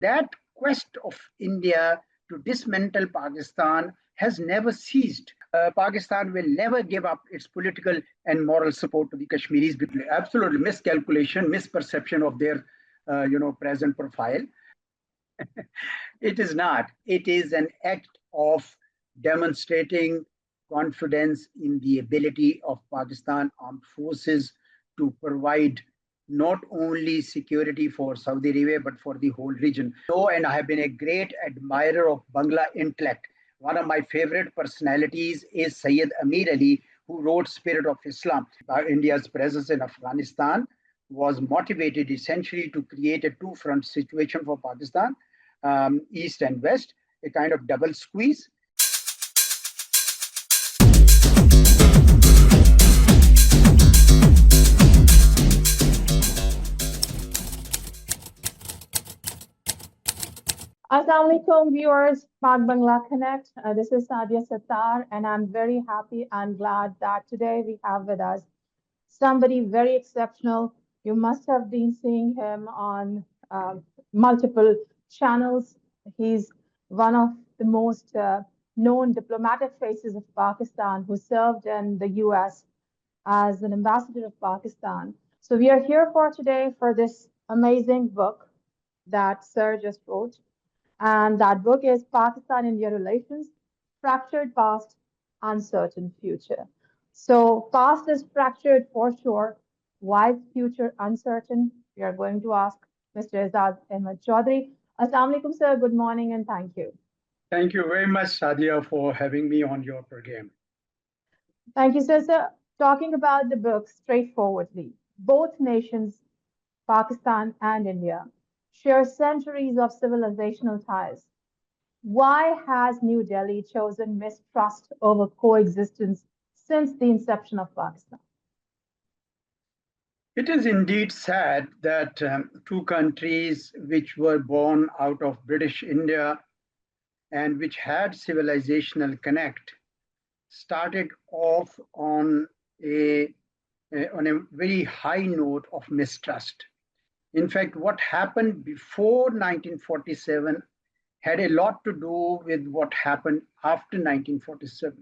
That quest of India to dismantle Pakistan has never ceased. Pakistan will never give up its political and moral support to the Kashmiris. Absolutely miscalculation, misperception of their, present profile. It is not. It is an act of demonstrating confidence in the ability of Pakistan armed forces to provide not only security for Saudi Arabia but for the whole region. So, and I have been a great admirer of Bangla intellect. One of my favorite personalities is Sayyid Amir Ali, who wrote Spirit of Islam. India's presence in Afghanistan was motivated essentially to create a two-front situation for Pakistan, east and west, a kind of double squeeze. Assalamu alaikum viewers, Pak-Bangla Connect. This is Sadia Sattar, and I'm very happy and glad that today we have with us somebody very exceptional. You must have been seeing him on multiple channels. He's one of the most known diplomatic faces of Pakistan who served in the US as an ambassador of Pakistan. So we are here for today for this amazing book that Sir just wrote. And that book is Pakistan India Relations Fractured Past, Uncertain Future. So, past is fractured for sure. Why is future uncertain? We are going to ask Mr. Azaz Ahmed Chaudhary. Assalamu alaikum, sir. Good morning and thank you. Thank you very much, Sadia, for having me on your program. Thank you, sir. Sir, talking about the book straightforwardly, both nations, Pakistan and India, share centuries of civilizational ties. Why has New Delhi chosen mistrust over coexistence since the inception of Pakistan? It is indeed sad that two countries which were born out of British India and which had civilizational connect started off on a very high note of mistrust. In fact, what happened before 1947 had a lot to do with what happened after 1947.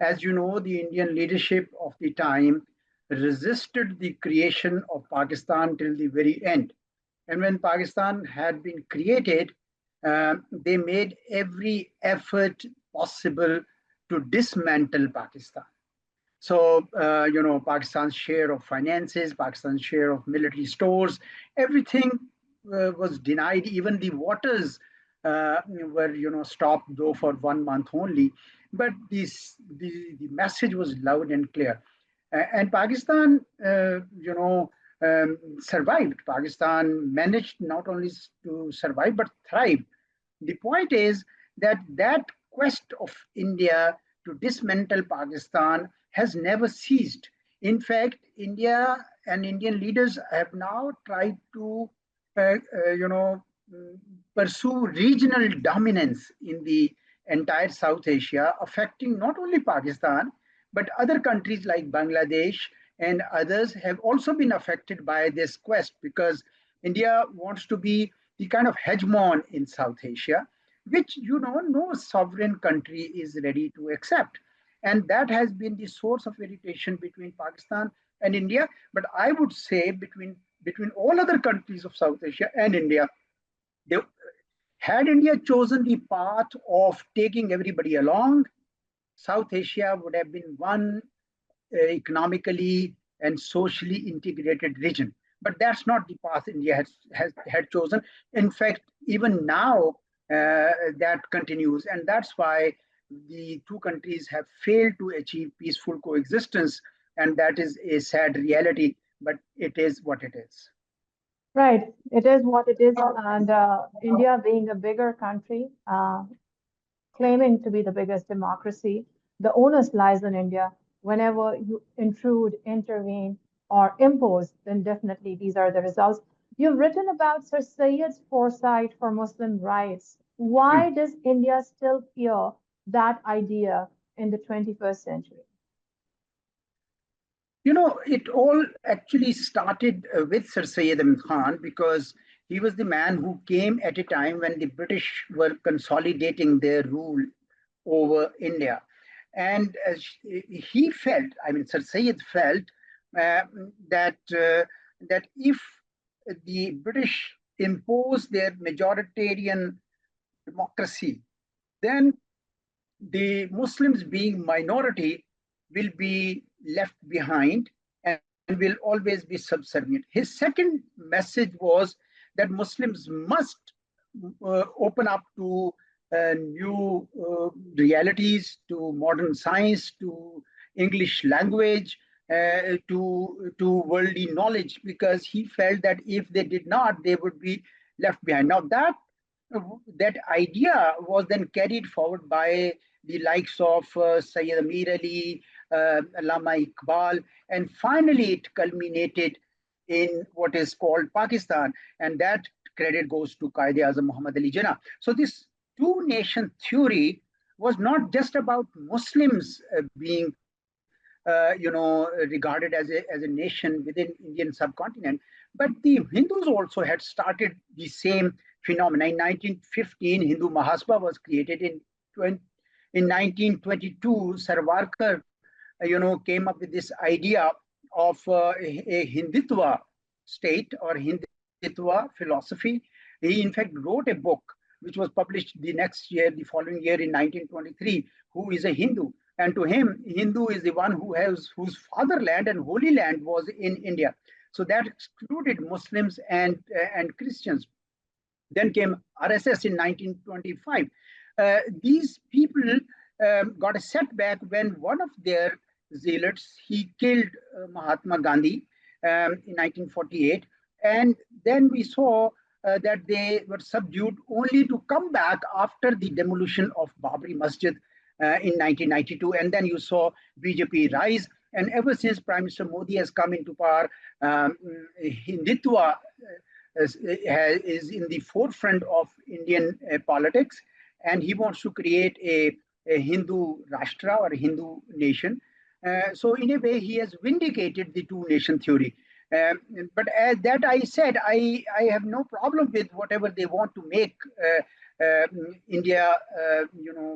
As you know, the Indian leadership of the time resisted the creation of Pakistan till the very end. And when Pakistan had been created, they made every effort possible to dismantle Pakistan. So, Pakistan's share of finances, Pakistan's share of military stores, everything was denied. Even the waters were, stopped, though for 1 month only. But the message was loud and clear. And Pakistan, survived. Pakistan managed not only to survive, but thrive. The point is that quest of India to dismantle Pakistan has never ceased. In fact, India and Indian leaders have now tried to, pursue regional dominance in the entire South Asia, affecting not only Pakistan, but other countries like Bangladesh and others have also been affected by this quest because India wants to be the kind of hegemon in South Asia, which, no sovereign country is ready to accept. And that has been the source of irritation between Pakistan and India. But I would say between all other countries of South Asia and India, had India chosen the path of taking everybody along, South Asia would have been one economically and socially integrated region. But that's not the path India had chosen. In fact, even now, that continues. And that's why the two countries have failed to achieve peaceful coexistence. And that is a sad reality, but it is what it is. Right, it is what it is. And India being a bigger country, claiming to be the biggest democracy, the onus lies on India. Whenever you intrude, intervene, or impose, then definitely these are the results. You've written about Sir Syed's foresight for Muslim rights. Why does India still fear that idea in the 21st century? It all actually started with Sir Syed Ahmed Khan because He was the man who came at a time when the British were consolidating their rule over India. And he felt, I mean, Sir Syed felt uh, that if the British impose their majoritarian democracy, then the Muslims, being minority, will be left behind and will always be subservient. His second message was that Muslims must open up to new realities, to modern science, to English language, to worldly knowledge, because he felt that if they did not, they would be left behind. Now that idea was then carried forward by the likes of Sayyid Amir Ali, Allama Iqbal, and finally it culminated in what is called Pakistan, and that credit goes to Qaeda Azam Muhammad Ali Jinnah. So this two-nation theory was not just about Muslims being regarded as a nation within Indian subcontinent, but the Hindus also had started the same phenomena. In 1915, Hindu Mahasabha was created. In 1922, Sarwarkar, came up with this idea of a Hindutva state or Hindutva philosophy. He, in fact, wrote a book which was published the next year, the following year in 1923, Who is a Hindu? And to him, Hindu is the one whose fatherland and holy land was in India. So that excluded Muslims and Christians. Then came RSS in 1925. These people got a setback when one of their zealots, he killed Mahatma Gandhi in 1948. And then we saw that they were subdued only to come back after the demolition of Babri Masjid in 1992. And then you saw BJP rise. And ever since Prime Minister Modi has come into power, Hindutva is in the forefront of Indian politics. And he wants to create a Hindu Rashtra or a Hindu nation. So in a way, he has vindicated the two-nation theory. But as that I said, I have no problem with whatever they want to make India,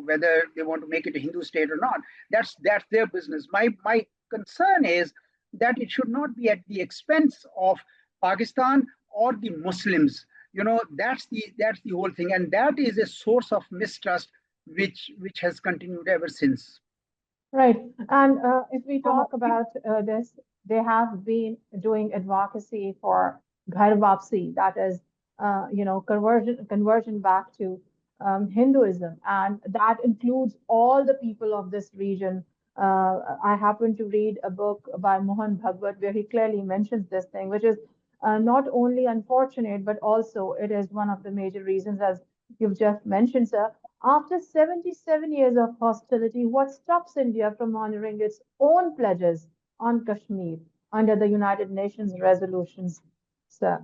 whether they want to make it a Hindu state or not. That's their business. My concern is that it should not be at the expense of Pakistan or the Muslims. That's the whole thing, and that is a source of mistrust which has continued ever since. Right. And if we talk about this, they have been doing advocacy for Ghar Wapsi, that is, conversion back to Hinduism, and that includes all the people of this region. I happened to read a book by Mohan Bhagwat where he clearly mentions this thing, which is not only unfortunate, but also it is one of the major reasons, as you've just mentioned, sir. After 77 years of hostility, what stops India from honoring its own pledges on Kashmir under the United Nations resolutions, sir?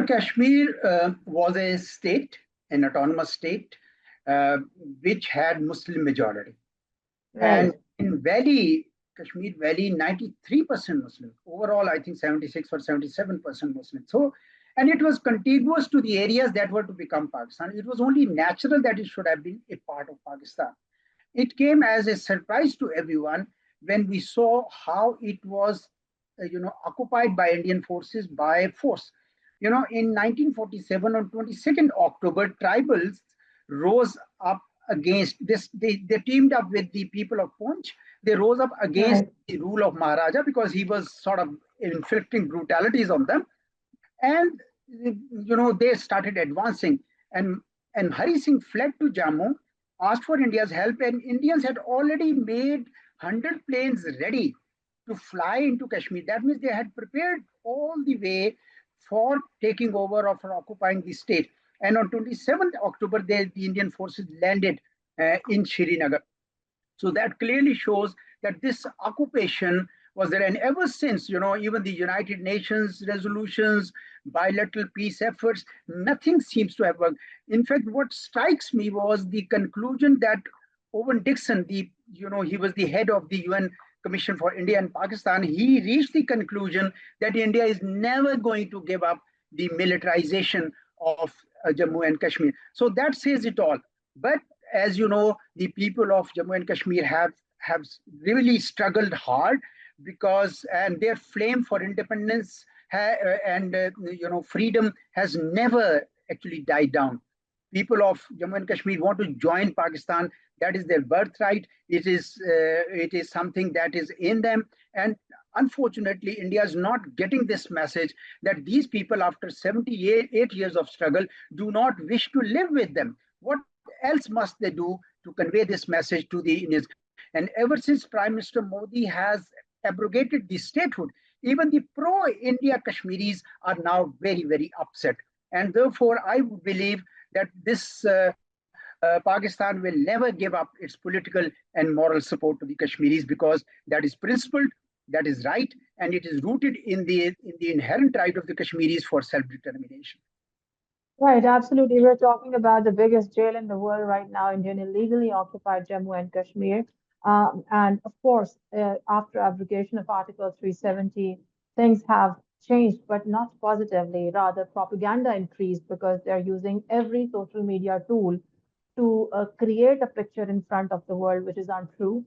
Kashmir was a state, an autonomous state, which had Muslim majority. Right. And in Kashmir Valley, 93% Muslim. Overall, I think 76 or 77% Muslim. So, and it was contiguous to the areas that were to become Pakistan. It was only natural that it should have been a part of Pakistan. It came as a surprise to everyone when we saw how it was, occupied by Indian forces by force. In 1947, on 22nd October, tribals rose up against this. They teamed up with the people of Poonch. They rose up against the rule of Maharaja because he was sort of inflicting brutalities on them. And, they started advancing. And Hari Singh fled to Jammu, asked for India's help, and Indians had already made 100 planes ready to fly into Kashmir. That means they had prepared all the way for taking over or for occupying the state. And on 27th October, the Indian forces landed in Srinagar. So that clearly shows that this occupation was there. And ever since, even the United Nations resolutions, bilateral peace efforts, nothing seems to have worked. In fact, what strikes me was the conclusion that Owen Dixon, he was the head of the UN Commission for India and Pakistan. He reached the conclusion that India is never going to give up the militarization of Jammu and Kashmir. So that says it all. But as you know, the people of Jammu and Kashmir have really struggled hard because and their flame for independence and freedom has never actually died down. People of Jammu and Kashmir want to join Pakistan. That is their birthright. It is something that is in them. And unfortunately, India is not getting this message that these people, after 78 years of struggle, do not wish to live with them. What else must they do to convey this message to the Indians? And ever since Prime Minister Modi has abrogated the statehood, even the pro-India Kashmiris are now very, very upset. And therefore, I believe that this Pakistan will never give up its political and moral support to the Kashmiris because that is principled, that is right, and it is rooted in the inherent right of the Kashmiris for self-determination. Right, absolutely. We're talking about the biggest jail in the world right now, Indian illegally occupied Jammu and Kashmir. And of course, after abrogation of Article 370, things have changed, but not positively. Rather, propaganda increased because they're using every social media tool to create a picture in front of the world which is untrue,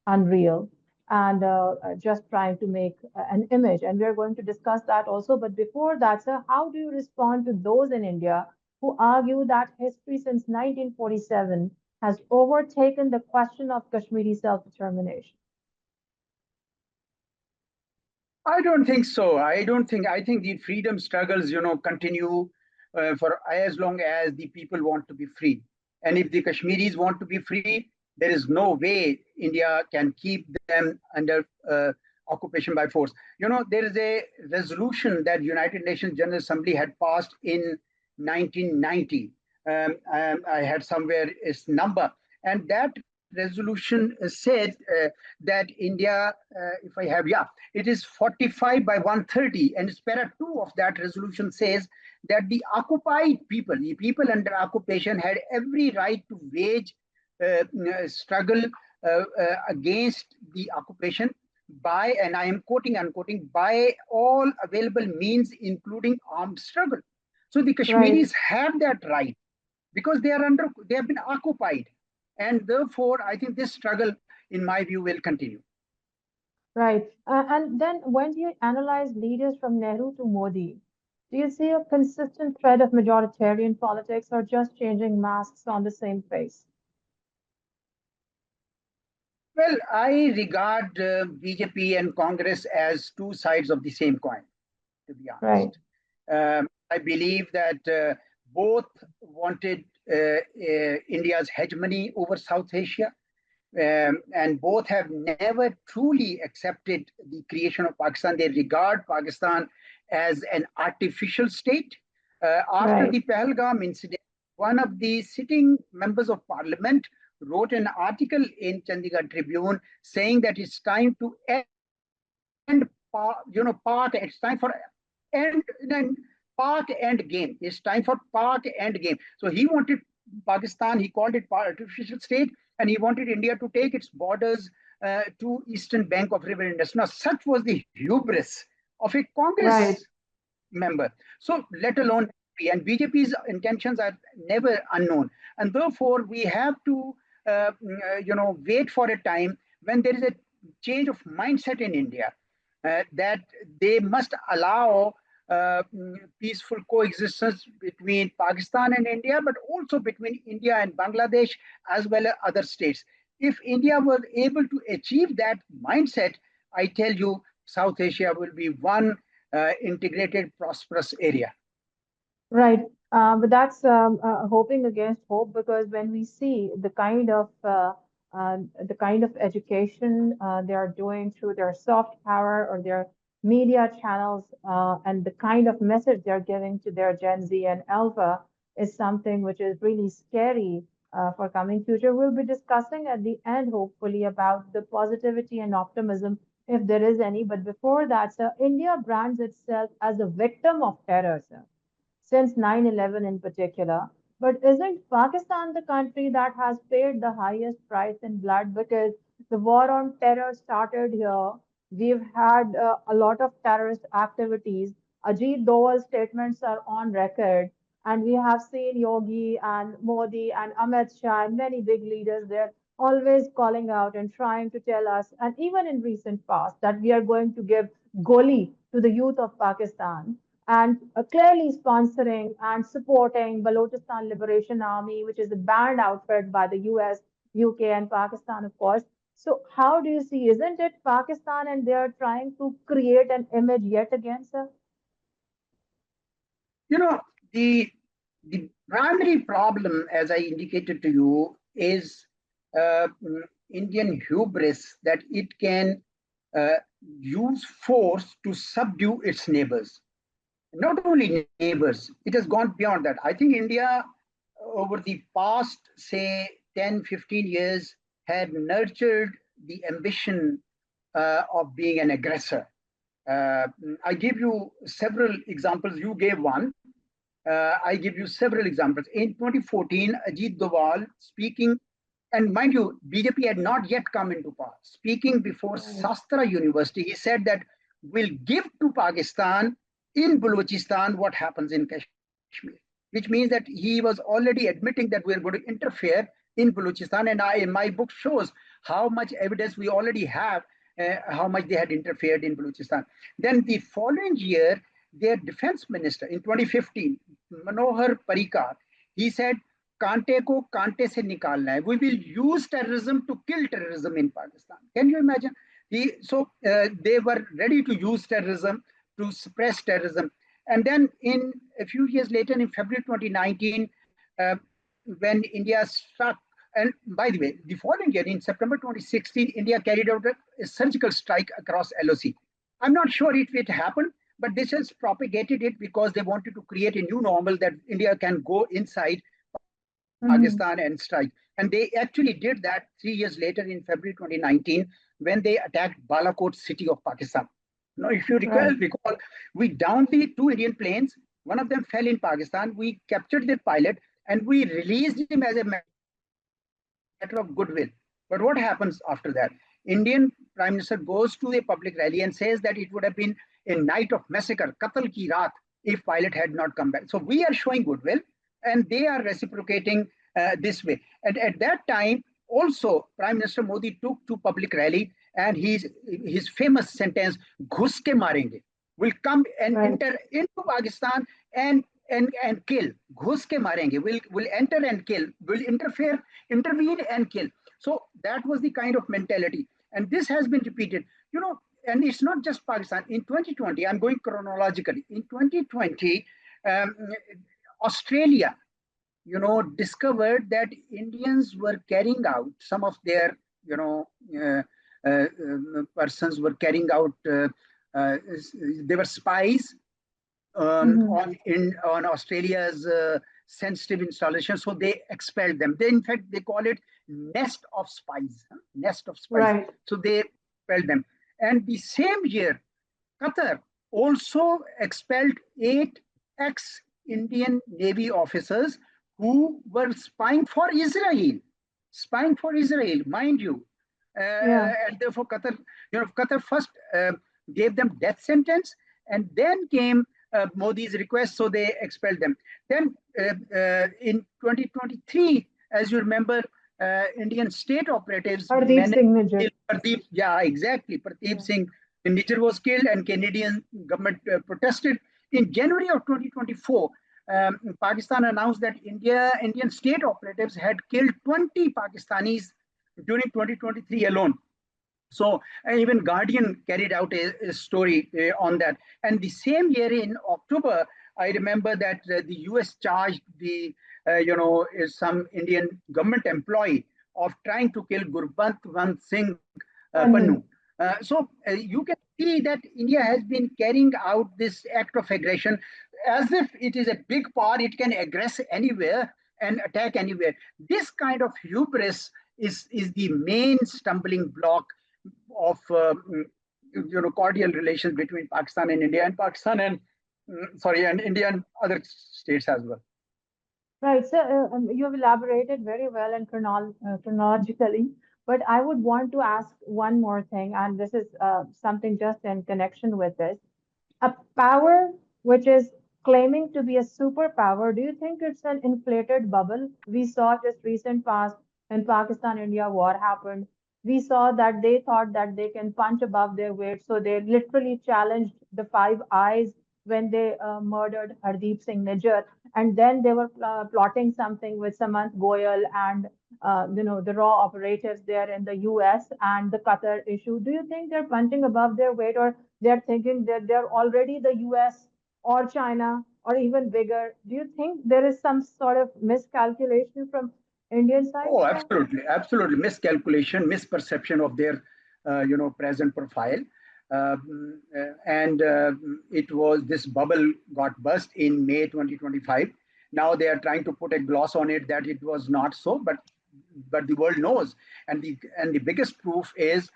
unreal, and just trying to make an image. And we're going to discuss that also. But before that, sir, how do you respond to those in India who argue that history since 1947 has overtaken the question of Kashmiri self-determination? I don't think so. I think the freedom struggles, continue for as long as the people want to be free. And if the Kashmiris want to be free, there is no way India can keep them under occupation by force. There is a resolution that United Nations General Assembly had passed in 1990. I had somewhere its number, and that resolution said that India, if I have, yeah, it is 45 by 130, and para 2 of that resolution says that the occupied people, the people under occupation, had every right to wage struggle against the occupation by, and I am quoting unquoting, by all available means, including armed struggle. So the Right. Kashmiris have that right because they have been occupied, and therefore I think this struggle, in my view, will continue. Right. And then when you analyze leaders from Nehru to Modi, do you see a consistent thread of majoritarian politics or just changing masks on the same face? Well, I regard BJP and Congress as two sides of the same coin, to be Right. honest. I believe that both wanted India's hegemony over South Asia, and both have never truly accepted the creation of Pakistan. They regard Pakistan as an artificial state. After Right. the Pahalgam incident, one of the sitting members of parliament wrote an article in Chandigarh Tribune saying that it's time to end, Pak. It's time for end, Pak end game. It's time for Pak end game. So he wanted Pakistan. He called it artificial state, and he wanted India to take its borders to eastern bank of River Indus. Now, such was the hubris of a Right. Congress member. So let alone and BJP's intentions are never unknown, and therefore we have to wait for a time when there is a change of mindset in India that they must allow peaceful coexistence between Pakistan and India, but also between India and Bangladesh as well as other states. If India was able to achieve that mindset, I tell you, South Asia will be one integrated, prosperous area. Right. But that's hoping against hope because when we see the kind of education they are doing through their soft power or their media channels and the kind of message they're giving to their Gen Z and Alpha is something which is really scary for coming future. We'll be discussing at the end, hopefully, about the positivity and optimism if there is any. But before that, sir, India brands itself as a victim of terror, sir, since 9/11 in particular. But isn't Pakistan the country that has paid the highest price in blood? Because the war on terror started here. We've had a lot of terrorist activities. Ajit Doval's statements are on record, and we have seen Yogi and Modi and Amit Shah and many big leaders there always calling out and trying to tell us, and even in recent past, that we are going to give Goli to the youth of Pakistan and clearly sponsoring and supporting Balochistan Liberation Army, which is a banned outfit by the US, UK, and Pakistan, of course. So, how do you see? Isn't it Pakistan and they are trying to create an image yet again, sir? You know, the primary problem, as I indicated to you, is Indian hubris that it can uh, use force to subdue its neighbors. Not only neighbors, it has gone beyond that. I think India, over the past, say, 10, 15 years, had nurtured the ambition of being an aggressor. Uh, I give you several examples. You gave one. I give you several examples. In 2014, Ajit Doval speaking, and mind you, BJP had not yet come into power. Speaking before Right. Sastra University, he said that we'll give to Pakistan in Balochistan what happens in Kashmir, which means that he was already admitting that we're going to interfere in Balochistan. And my book shows how much evidence we already have, how much they had interfered in Balochistan. Then the following year, their defense minister in 2015, Manohar Parrikar, he said, कांटे को कांटे से निकालना है. We will use terrorism to kill terrorism in Pakistan. Can you imagine? They were ready to use terrorism to suppress terrorism. And then in a few years later, in February 2019, when India struck, and by the way, the following year, in September 2016, India carried out a surgical strike across LOC. I'm not sure if it happened, but this has propagated it because they wanted to create a new normal that India can go inside Pakistan and Mhm. strike. And they actually did that 3 years later in February 2019 when they attacked Balakot city of Pakistan. Now, if you Right. recall, we downed the two Indian planes. One of them fell in Pakistan. We captured the pilot and we released him as a matter of goodwill. But what happens after that? Indian Prime Minister goes to the public rally and says that it would have been a night of massacre, Qatal ki raat, if pilot had not come back. So we are showing goodwill and they are reciprocating this way. And at that time, also Prime Minister Modi took to public rally and his famous sentence, "Ghus ke marenge," will come and Right. enter into Pakistan and kill. Ghus ke marenge will enter and kill, will intervene and kill. So that was the kind of mentality, and this has been repeated. And it's not just Pakistan. In 2020, I'm going chronologically. In 2020, um, Australia, discovered that Indians were carrying out some of their, persons were carrying out, uh, they were spies Mhm. on Australia's sensitive installation. So they expelled them. In fact, they call it nest of spies, huh? Nest of spies. Right. So they expelled them. And the same year, Qatar also expelled 8 ex-Indian Navy officers who were spying for Israel, mind you. Yeah. And therefore, Qatar first gave them death sentence, and then came Modi's request, so they expelled them. Then in 2023, as you remember, Indian state operatives Hardeep managed Singh to kill Nijjar. Pradeep. Yeah, exactly. Pradeep Yeah. Singh Nijjar was killed, and Canadian government protested. In January of 2024, Pakistan announced that Indian state operatives had killed 20 Pakistanis during 2023 alone. So even Guardian carried out a story on that. And the same year in October, I remember that the US charged some Indian government employee of trying to kill Gurbant Singh Pannu. Pannu. You can see that India has been carrying out this act of aggression as if it is a big power, it can aggress anywhere and attack anywhere. This kind of hubris is the main stumbling block of cordial relations between Pakistan and India, and Pakistan and and India and other states as well. Right. So you have elaborated very well and chronologically, but I would want to ask one more thing, and this is something just in connection with this. A power which is claiming to be a superpower. Do you think it's an inflated bubble? We saw just recent past when Pakistan-India war happened. We saw that they thought that they can punch above their weight, so they literally challenged the Five Eyes when they murdered Hardeep Singh Nijjar, and then they were plotting something with Samant Goyal and the raw operatives there in the U.S. and the Qatar issue. Do you think they're punching above their weight, or they're thinking that they're already the U.S. or China or even bigger? Do you think there is some sort of miscalculation from Indian side? Oh, absolutely, absolutely. Miscalculation, misperception of their, present profile. And it was this bubble got burst in May 2025. Now they are trying to put a gloss on it that it was not so, but the world knows. And the biggest proof is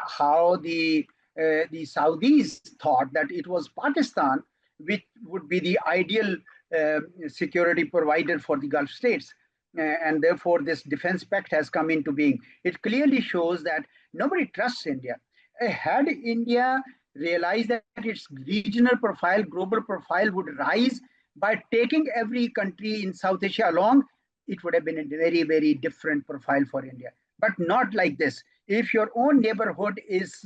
how the Saudis thought that it was Pakistan which would be the ideal security provider for the Gulf states. And therefore, this Defence Pact has come into being. It clearly shows that nobody trusts India. Had India realized that its regional profile, global profile would rise by taking every country in South Asia along, it would have been a very, very different profile for India. But not like this. If your own neighborhood is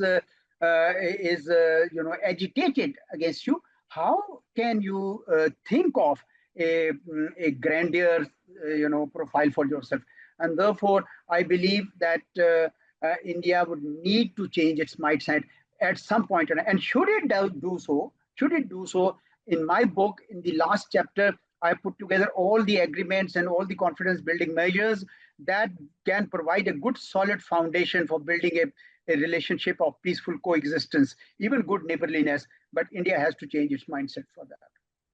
agitated against you, how can you think of a grandeur profile for yourself? And therefore I believe that India would need to change its mindset at some point. And should it do so, in my book, in the last chapter, I put together all the agreements and all the confidence building measures that can provide a good solid foundation for building a relationship of peaceful coexistence, even good neighborliness. But India has to change its mindset for that.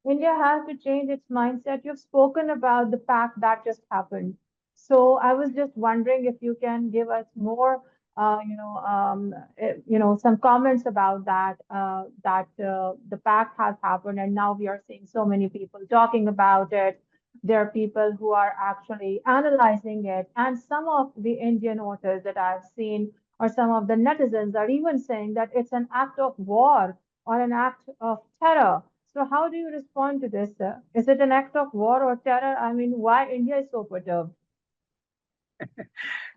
India has to change its mindset. You've spoken about the pact that just happened. So I was just wondering if you can give us more, some comments about that, the pact has happened and now we are seeing so many people talking about it. There are people who are actually analyzing it. And some of the Indian voters that I've seen, or some of the netizens, are even saying that it's an act of war or an act of terror. So how do you respond to this, sir? Is it an act of war or terror? I mean, why India is so perturbed?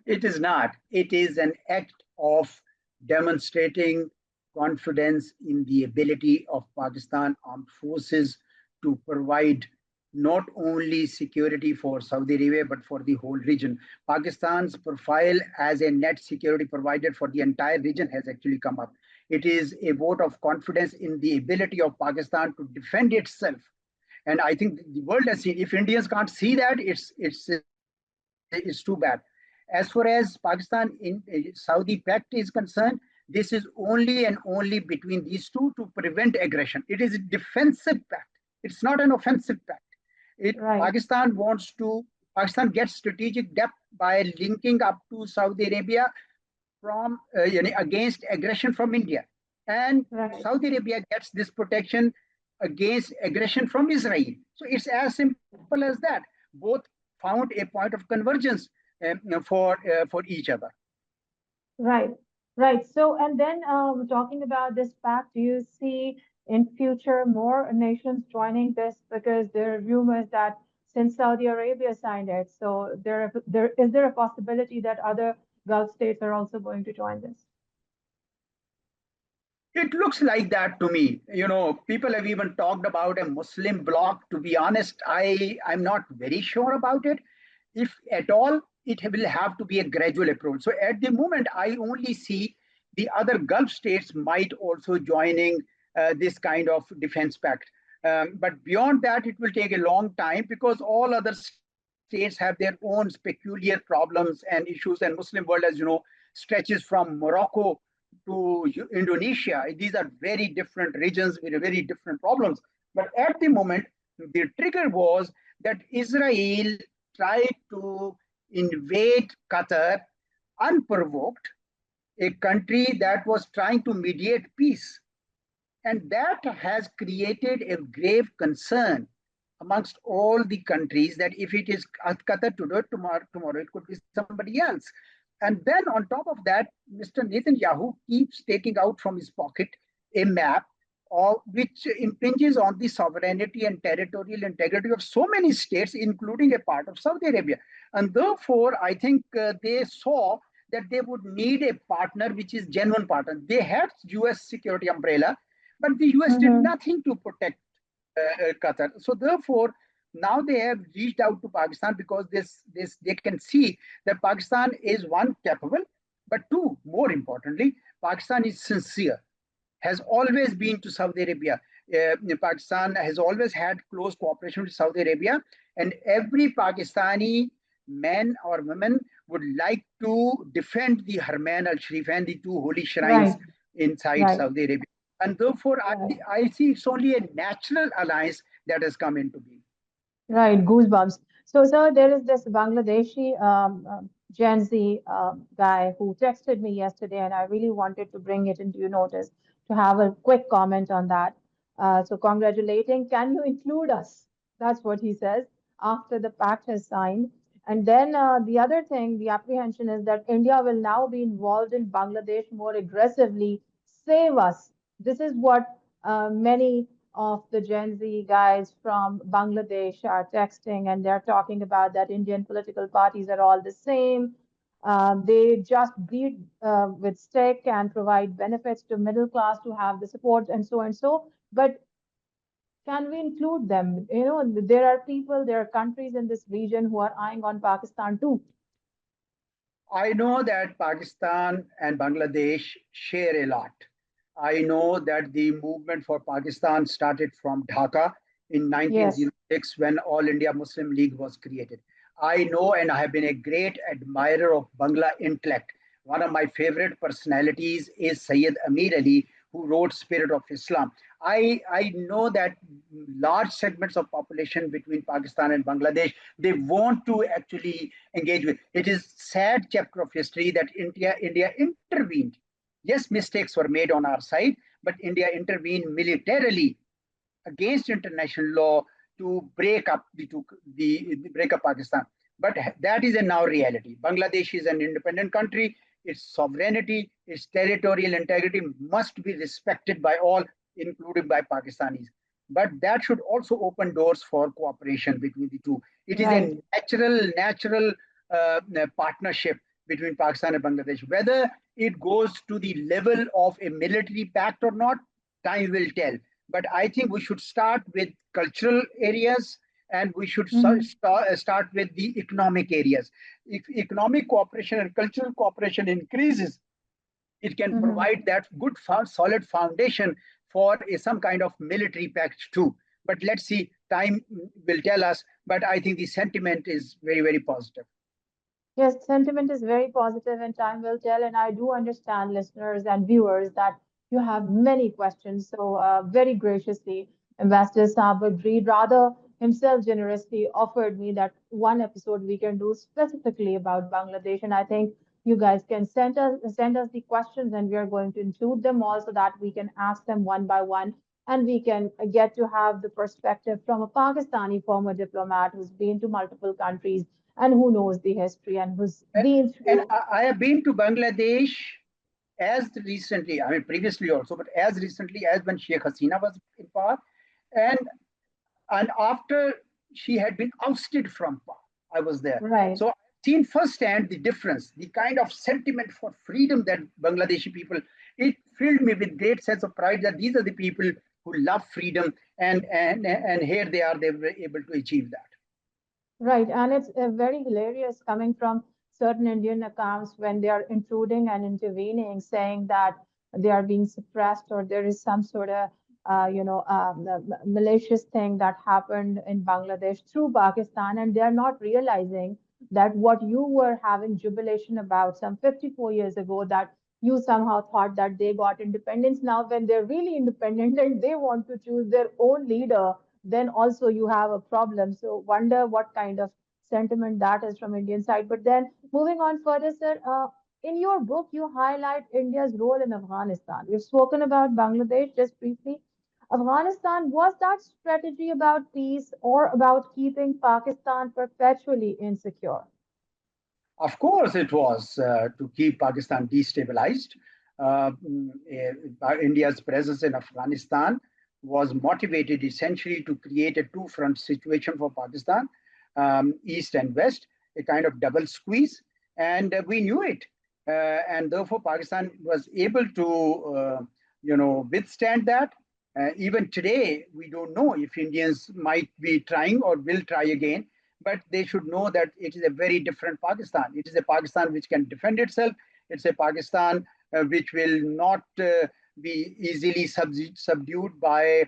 It is not. It is an act of demonstrating confidence in the ability of Pakistan armed forces to provide not only security for Saudi Arabia, but for the whole region. Pakistan's profile as a net security provider for the entire region has actually come up. It is a vote of confidence in the ability of Pakistan to defend itself. And I think the world has seen, if Indians can't see that, it's too bad. As far as Pakistan in Saudi pact is concerned, this is only and only between these two to prevent aggression. It is a defensive pact. It's not an offensive pact. Right, Pakistan gets strategic depth by linking up to Saudi Arabia from against aggression from India, and right. Saudi Arabia gets this protection against aggression from Israel. So it's as simple as that. Both found a point of convergence for each other. Right, right. So, and then talking about this pact, do you see in future more nations joining this? Because there are rumors that since Saudi Arabia signed it, so there a possibility that other Gulf states are also going to join this? It looks like that to me. People have even talked about a Muslim bloc. To be honest, I'm not very sure about it. If at all, it will have to be a gradual approach. So at the moment, I only see the other Gulf states might also joining this kind of defense pact. But beyond that, it will take a long time because all other states have their own peculiar problems and issues. And Muslim world, as you know, stretches from Morocco to Indonesia. These are very different regions with very different problems. But at the moment, the trigger was that Israel tried to invade Qatar unprovoked, a country that was trying to mediate peace. And that has created a grave concern amongst all the countries that if it is Qatar today, tomorrow it could be somebody else. And then on top of that, Mr. Netanyahu keeps taking out from his pocket a map which impinges on the sovereignty and territorial integrity of so many states, including a part of Saudi Arabia. And therefore, I think they saw that they would need a partner which is genuine partner. They had US security umbrella, but the US did Mm-hmm. nothing to protect Qatar. So therefore, now they have reached out to Pakistan because this they can see that Pakistan is one capable, but two, more importantly, Pakistan is sincere, has always been to Saudi Arabia. Pakistan has always had close cooperation with Saudi Arabia, and every Pakistani man or woman would like to defend the Harman al Sharif and the two holy shrines Right, inside right, Saudi Arabia. And therefore, right. I see it's only a natural alliance that has come into being. Right, goosebumps. So, sir, there is this Bangladeshi Gen Z guy who texted me yesterday, and I really wanted to bring it into your notice to have a quick comment on that. So, congratulating. Can you include us? That's what he says after the pact is signed. And then the other thing, the apprehension is that India will now be involved in Bangladesh more aggressively. Save us. This is what many of the Gen Z guys from Bangladesh are texting, and they're talking about that Indian political parties are all the same. They just beat with stick and provide benefits to middle class to have the support and so and so. But can we include them? You know, there are people, there are countries in this region who are eyeing on Pakistan too. I know that Pakistan and Bangladesh share a lot. I know that the movement for Pakistan started from Dhaka in Yes. 1906 when All India Muslim League was created. I know and I have been a great admirer of Bangla intellect. One of my favorite personalities is Sayyid Amir Ali, who wrote Spirit of Islam. I know that large segments of population between Pakistan and Bangladesh, they want to actually engage with. It is sad chapter of history that India intervened. Yes, mistakes were made on our side, but India intervened militarily against international law to break up the break up Pakistan. But that is a now reality. Bangladesh is an independent country. Its sovereignty, its territorial integrity must be respected by all, including by Pakistanis. But that should also open doors for cooperation between the two. It is Right. a natural partnership between Pakistan and Bangladesh. Whether it goes to the level of a military pact or not, time will tell. But I think we should start with cultural areas and we should Mhm. start with the economic areas. If economic cooperation and cultural cooperation increases, it can Mhm. provide that good, solid foundation for some kind of military pact too. But let's see, time will tell us. But I think the sentiment is very, very positive. Yes, sentiment is very positive and time will tell. And I do understand, listeners and viewers, that you have many questions. So, very graciously, Ambassador Saab agreed, rather himself generously offered me that one episode we can do specifically about Bangladesh. And I think you guys can send us the questions, and we are going to include them all so that we can ask them one by one. And we can get to have the perspective from a Pakistani former diplomat who's been to multiple countries and who knows the history and who's And, been and through. I have been to Bangladesh as recently, I mean, previously also, but as recently as when Sheikh Hasina was in power. And, and after she had been ousted from power, I was there. Right. So I've seen firsthand the difference, the kind of sentiment for freedom that Bangladeshi people, it filled me with great sense of pride that these are the people who love freedom and here they are, they were able to achieve that. Right, and it's very hilarious coming from certain Indian accounts when they are intruding and intervening, saying that they are being suppressed or there is some sort of, malicious thing that happened in Bangladesh through Pakistan, and they are not realizing that what you were having jubilation about some 54 years ago, that you somehow thought that they got independence. Now, when they're really independent and they want to choose their own leader, then also you have a problem. So wonder what kind of sentiment that is from Indian side. But then moving on further, sir, in your book you highlight India's role in Afghanistan. We've spoken about Bangladesh just briefly. Afghanistan, was that strategy about peace or about keeping Pakistan perpetually insecure? Of course, it was to keep Pakistan destabilized. India's presence in Afghanistan was motivated essentially to create a two-front situation for Pakistan, east and west, a kind of double squeeze, and we knew it, and therefore Pakistan was able to, withstand that. Even today, we don't know if Indians might be trying or will try again, but they should know that it is a very different Pakistan. It is a Pakistan which can defend itself. It's a Pakistan which will not be easily subdued by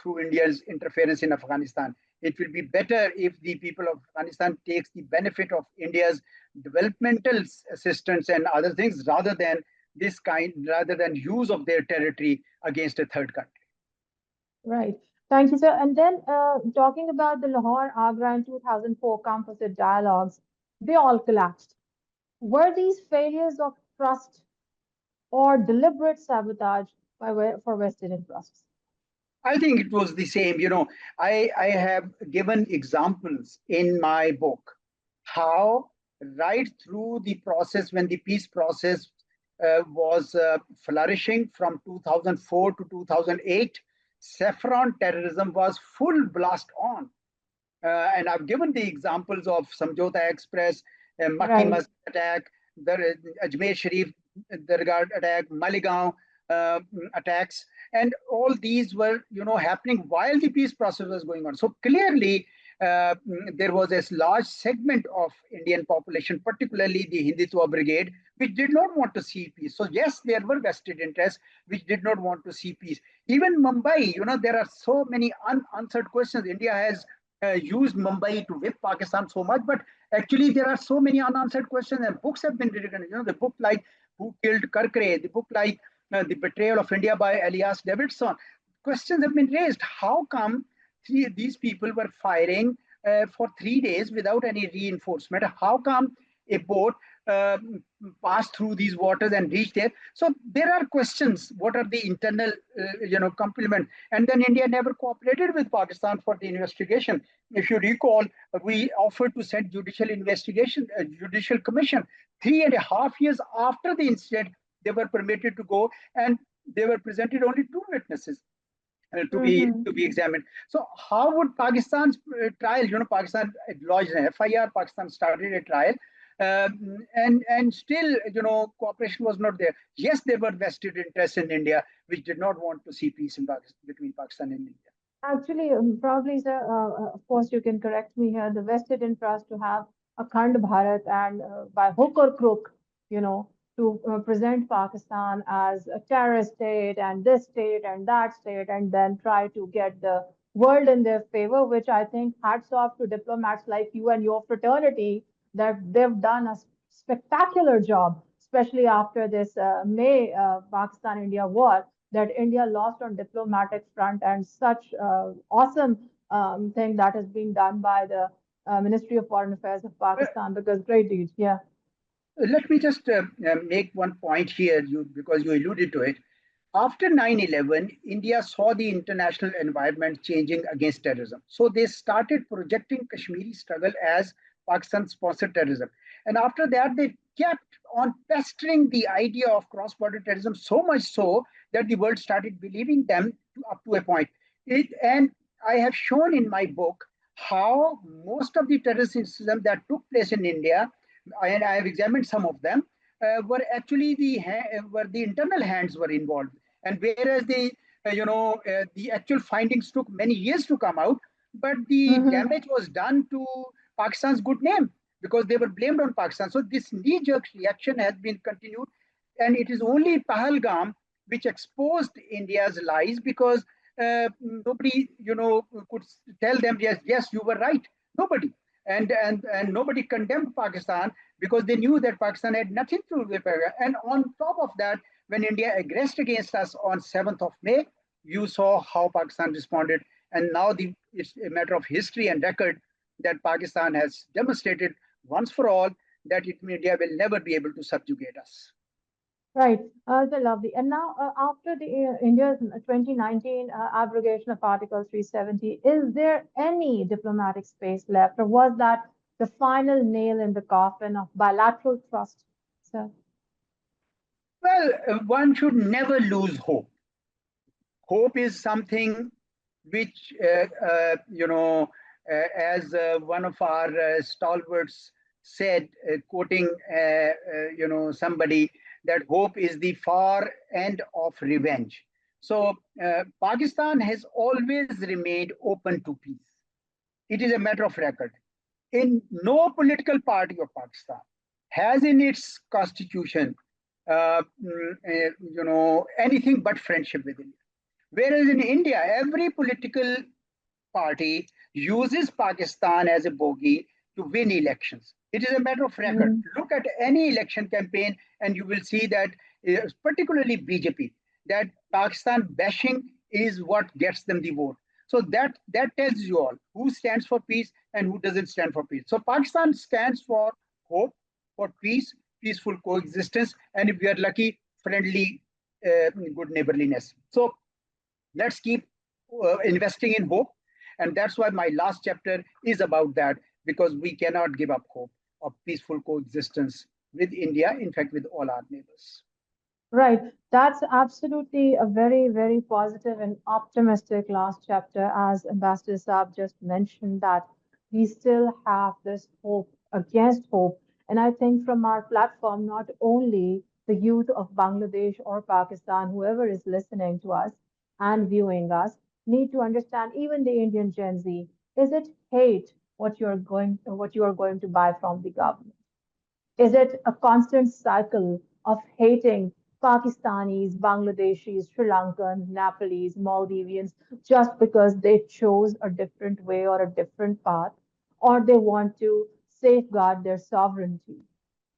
through India's interference in Afghanistan. It will be better if the people of Afghanistan takes the benefit of India's developmental assistance and other things rather than use of their territory against a third country. Right. Thank you, sir. And then talking about the Lahore-Agra in 2004 composite dialogues, they all collapsed. Were these failures of trust or deliberate sabotage for vested interests? I think it was the same. I have given examples in my book how right through the process, when the peace process was flourishing from 2004 to 2008, saffron terrorism was full blast on. And I've given the examples of Samjhota Express, Makki Right. Masjid attack, the Ajmer Sharif Dargah attack, Maligaon attacks, and all these were, happening while the peace process was going on. So clearly, there was a large segment of Indian population, particularly the Hindutva brigade, which did not want to see peace. So yes, there were vested interests which did not want to see peace. Even Mumbai, there are so many unanswered questions. India has used Mumbai to whip Pakistan so much, but actually there are so many unanswered questions, and books have been written. The book like Who Killed Karkare, the book like The Betrayal of India by Elias Davidson. Questions have been raised. How come these people were firing for 3 days without any reinforcement? How come a boat passed through these waters and reached there? So there are questions. What are the internal, complement? And then India never cooperated with Pakistan for the investigation. If you recall, we offered to send judicial commission. 3.5 years after the incident, they were permitted to go, and they were presented only 2 witnesses to be examined. So how would Pakistan's trial? Pakistan lodged an FIR. Pakistan started a trial, and still, cooperation was not there. Yes, there were vested interests in India which did not want to see peace between Pakistan and India. Actually, probably, sir, of course, you can correct me here. The vested interest to have a Khand Bharat and by hook or crook, to present Pakistan as a terrorist state and this state and that state, and then try to get the world in their favor, which I think hats off to diplomats like you and your fraternity that they've done a spectacular job, especially after this May Pakistan-India war that India lost on diplomatic front, and such awesome thing that has been done by the Ministry of Foreign Affairs of Pakistan, because great deeds. Yeah. Let me just make one point here, because you alluded to it. After 9/11, India saw the international environment changing against terrorism. So they started projecting Kashmiri struggle as Pakistan-sponsored terrorism. And after that, they kept on pestering the idea of cross-border terrorism, so much so that the world started believing them up to a point. And I have shown in my book how most of the terrorist incidents that took place in India, and I have examined some of them, were actually where the internal hands were involved. And whereas the actual findings took many years to come out, but the damage was done to Pakistan's good name because they were blamed on Pakistan. So this knee-jerk reaction has been continued, and it is only Pahalgam which exposed India's lies, because nobody, could tell them, yes, you were right. Nobody. And nobody condemned Pakistan because they knew that Pakistan had nothing to do with it. And on top of that, when India aggressed against us on 7th of May, you saw how Pakistan responded. And now it's a matter of history and record that Pakistan has demonstrated once for all that India will never be able to subjugate us. Right, so lovely. And now, after the India's 2019 abrogation of Article 370, is there any diplomatic space left, or was that the final nail in the coffin of bilateral trust, sir? Well, one should never lose hope. Hope is something which, as one of our stalwarts said, quoting, somebody, that hope is the far end of revenge. So Pakistan has always remained open to peace. It is a matter of record. In no political party of Pakistan has in its constitution, anything but friendship with India. Whereas in India, every political party uses Pakistan as a bogey to win elections. It is a matter of record. Mm, Look at any election campaign, and you will see that, particularly BJP, that Pakistan bashing is what gets them the vote. So that tells you all who stands for peace and who doesn't stand for peace. So Pakistan stands for hope, for peace, peaceful coexistence, and if we are lucky, friendly, good neighborliness. So let's keep investing in hope, and that's why my last chapter is about that, because we cannot give up hope of peaceful coexistence with India, in fact with all our neighbors. right. That's absolutely a very, very positive and optimistic last chapter, as Ambassador Saab just mentioned, that we still have this hope against hope. And I think from our platform, not only the youth of Bangladesh or Pakistan, whoever is listening to us and viewing us, need to understand, even the Indian Gen Z, is it hate what you are going to buy from the government? Is it a constant cycle of hating Pakistanis, Bangladeshis, Sri Lankans, Nepalese, Maldivians just because they chose a different way or a different path, or they want to safeguard their sovereignty?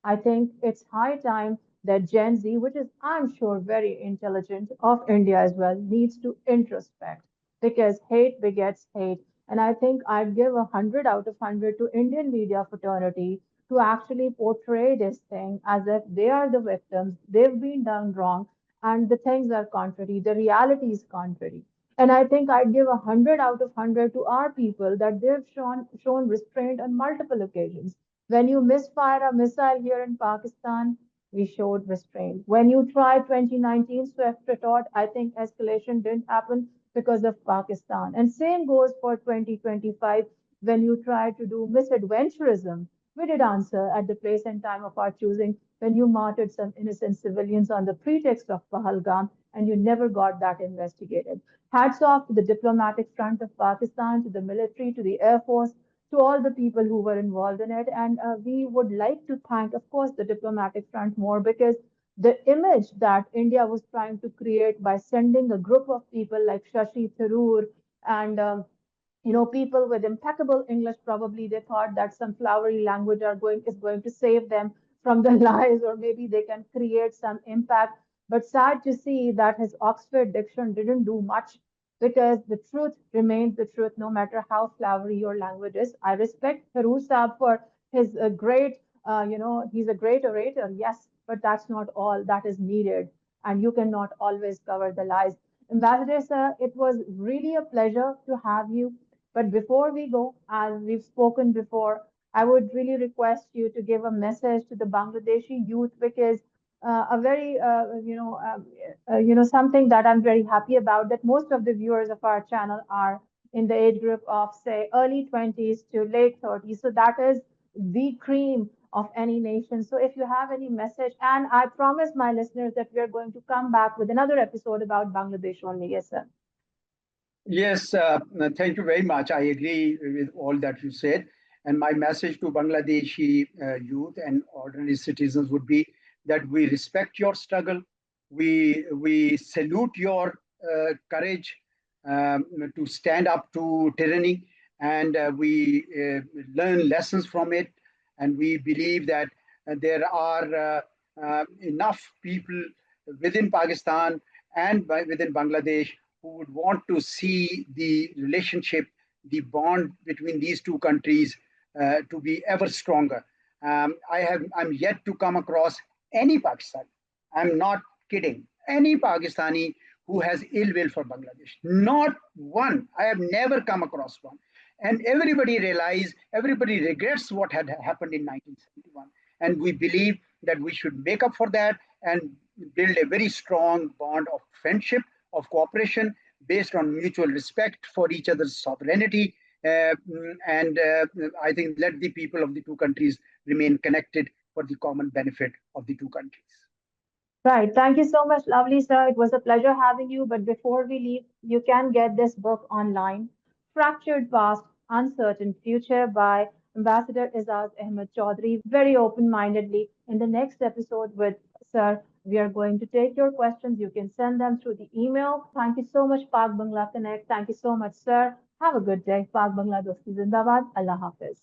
I think it's high time that Gen Z, which is, I'm sure, very intelligent of India as well, needs to introspect, because hate begets hate. And I think I'd give 100 out of 100 to Indian media fraternity to actually portray this thing as if they are the victims, they've been done wrong, and the things are contrary, the reality is contrary. And I think I'd give 100 out of 100 to our people that they've shown restraint on multiple occasions. When you misfire a missile here in Pakistan, we showed restraint. When you tried 2019 Swift retort, I think escalation didn't happen because of Pakistan. And same goes for 2025. When you tried to do misadventurism, we did answer at the place and time of our choosing, when you martyred some innocent civilians on the pretext of Pahalgam, and you never got that investigated. Hats off to the diplomatic front of Pakistan, to the military, to the Air Force, to all the people who were involved in it. And we would like to thank, of course, the diplomatic front more, because the image that India was trying to create by sending a group of people like Shashi Tharoor and people with impeccable English, probably they thought that some flowery language is going to save them from the lies, or maybe they can create some impact. But sad to see that his Oxford diction didn't do much, because the truth remains the truth, no matter how flowery your language is. I respect Haroor Saab for his he's a great orator, yes, but that's not all that is needed, and you cannot always cover the lies. Ambassador Sir, it was really a pleasure to have you. But before we go, as we've spoken before, I would really request you to give a message to the Bangladeshi youth, because a very, something that I'm very happy about, that most of the viewers of our channel are in the age group of, say, early 20s to late 30s. So that is the cream of any nation. So if you have any message, and I promise my listeners that we are going to come back with another episode about Bangladesh only. Yes, sir. Yes, thank you very much. I agree with all that you said. And my message to Bangladeshi youth and ordinary citizens would be that we respect your struggle. We salute your courage to stand up to tyranny, and we learn lessons from it. And we believe that there are enough people within Pakistan and within Bangladesh who would want to see the relationship, the bond between these two countries to be ever stronger. I'm yet to come across any Pakistani. I'm not kidding. Any Pakistani who has ill will for Bangladesh. Not one. I have never come across one. And everybody regrets what had happened in 1971. And we believe that we should make up for that and build a very strong bond of friendship, of cooperation based on mutual respect for each other's sovereignty. And I think let the people of the two countries remain connected for the common benefit of the two countries. Right. Thank you so much, lovely sir. It was a pleasure having you. But before we leave, you can get this book online, Fractured Past, Uncertain Future by Ambassador Azaz Ahmed Chaudhary, very open-mindedly. In the next episode with Sir, we are going to take your questions. You can send them through the email. Thank you so much, Pak Bangla Connect. Thank you so much, sir. Have a good day. Pak Bangla Dosti Zindabad. Allah Hafiz.